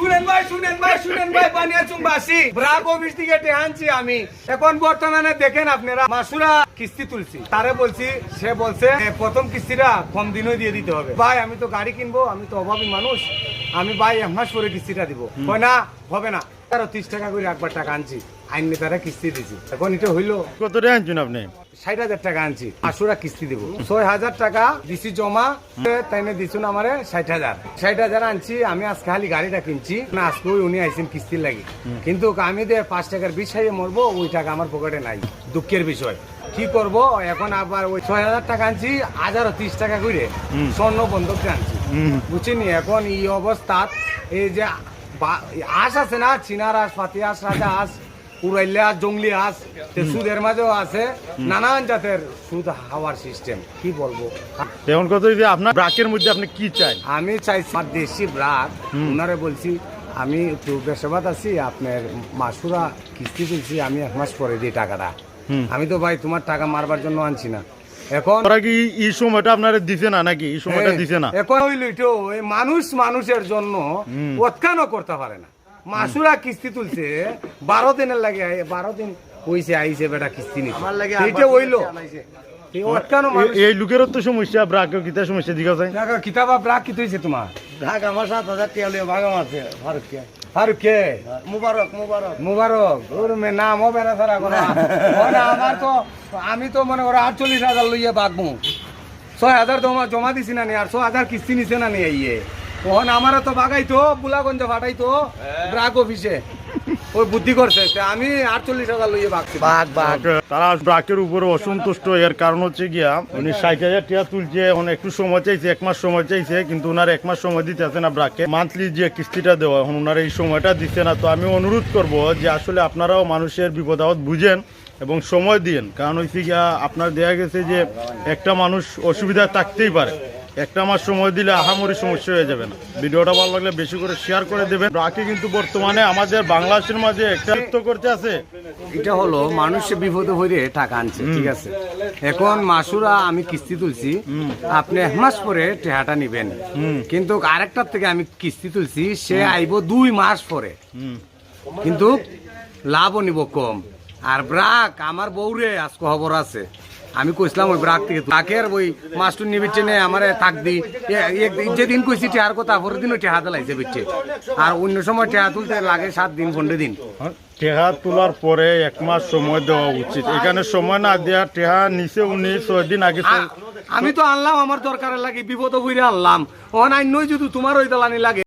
শুনেন ভাই বানিয়াচুংবাসী ব্রাক অফিস থেকে আনছি আমি। এখন বর্তমানে দেখেন আপনারা মাসুরা কিস্তি তুলছি, তারে বলছি, সে বলছে প্রথম কিস্তিটা কম দিনই দিয়ে দিতে হবে। ভাই আমি তো গাড়ি কিনবো, আমি তো অভাবী মানুষ, আমি ভাই 1 মাস পরে কিস্তিটা দিব। হয় না, হবে না, 30 টাকা করে একবার টাকা আনছি, আইন নেতারা কিস্তি দিছি। এখন এটা হইলো কত টাকা আনছেন আপনি? 60,000 টাকা আনছি, মাসুরা কিস্তি দেবো। 6,000 টাকা দিছি জমা, তাইনে দিছুন আমারে 60,000 আনছি আমি। আজকে খালি গাড়িটা কিনছি না, আজকে উনি আইছেন কিস্তির লাগি, কিন্তু আমি 5 টাকার বিষ খাইয়ে মরবো, ওই টাকা আমার পকেটে নাই। দুঃখের বিষয়, কি করব এখন? আবার ওই 6,000 টাকা আনছি, 30 টাকা করে স্বর্ণ বন্ধক আনছি, বুঝছিনি? এখন এই অবস্থা, এই যে আঁশ আছে না, চিনার আঁশ, পাতি আঁশ, রাজা আঁশ, উড়াইলে আঁশ, জঙ্গলি আঁশ, সুদের মাঝেও আছে নানান জাতের সুদ হাওয়ার সিস্টেম। কি বলবো এখন কত আপনার ব্রাকের মধ্যে আপনি কি চাই? আমি চাইছি আমার দেশি ব্রাক, ওনারে বলছি আমি একটু বেশাবাদ আছি, আপনার মাসুরা কিস্তি তুলছি, আমি 1 মাস পরে দিই টাকাটা। আমি তো ভাই তোমার টাকা মারবার জন্য আনছি না। এখন ওরা কি এই সময়টা আপনারা দিছে না নাকি? এই সময়টা দিছে না, এখন হইল তো মানুষ মানুষের জন্য উৎখানও করতে পারে না। মাসুরা কিস্তি তুলছে 12 দিনের লাগে, 12 দিন হইছে আইছে বেটা কিস্তি নিতে, এইটা হইলো এই লোকেরও তো সমস্যা, ব্রাকের কিতা সমস্যা দিকে যায়। কিতাবা ব্রাক কি তুইছে তোমার? ঢাকা আমার 7,000 টাকা লিয়ে ভাগা মারছে ফারুককে। ফারুককে মুবারক ওর মে নাম ও বেড়া সারা কোনা আমার তো, আমি তো মনে করো 48,000 লইয়ে বাগবো। 6,000 জমা দিছি না নি, আর 6,000 কিস্তি নিছে না নি। ইয়ে তখন আমার তো বাগাইতো বুলাগঞ্জে ফাটাইতো ব্রাক অফিসে, ওই বুদ্ধি করছে, আমি 48,000 লইয়ে বাগছি। তারা ব্রাকের উপরে অসন্তুষ্ট। এর কারণ হচ্ছে গিয়া উনি 60,000 টাকা তুলছে, একটু সময় চাইছে, 1 মাস সময় চাইছে, কিন্তু ওনার 1 মাস সময় দিতে আছে না ব্রাকে। মান্থলি যে কিস্তিটা দেওয়া, এখন ওনার এই সময়টা দিচ্ছে না। তো আমি অনুরোধ করব যে আসলে আপনারাও মানুষের বিপদ আপদ বুঝেন এবং সময় দিয়েন। কারণ হচ্ছে গিয়া আপনার দেখা গেছে যে একটা মানুষ অসুবিধায় থাকতেই পারে, 1 মাস সময় দিলে আহামরি সমস্যা হয়ে যাবে না। ভিডিওটা ভালো লাগলে বেশি করে শেয়ার করে দেবেন। ব্রাকে কিন্তু বর্তমানে আমাদের বাংলাদেশের মাঝে একটা করতে আছে, এটা হলো মানুষের বিপদে হইলে টাকা আনছে, ঠিক আছে? এখন মাসুরা আমি কিস্তি তুলছি, আপনি 1 মাস পরে টাকাটা নিবেন, কিন্তু আরেকটার থেকে আমি কিস্তি তুলছি, সে আইব 2 মাস পরে, কিন্তু লাভও নিব কম। আর ব্রাক আমার বউরে আজকে খবর আছে, আমি কইছিলাম ওই ব্রাক থেকে ব্রাকের ওই মাস্টার নিবি টেনে আমার থাক দি, যেদিন কইছি টেহার কথা পরের দিন ওই টেহা দিলাইছে বিচ্ছে। আর অন্য সময় টেহা তুলতে লাগে 7 দিন 15 দিন। টেহা তোলার পরে 1 মাস সময় দেওয়া উচিত। এখানে সময় না দেওয়া, টেহা নিচে 6 দিন আগে। আমি তো আনলাম আমার দরকারের লাগে, বিপদ হইরে আনলাম, অনান্য যদি তোমার ওই দালানি লাগে।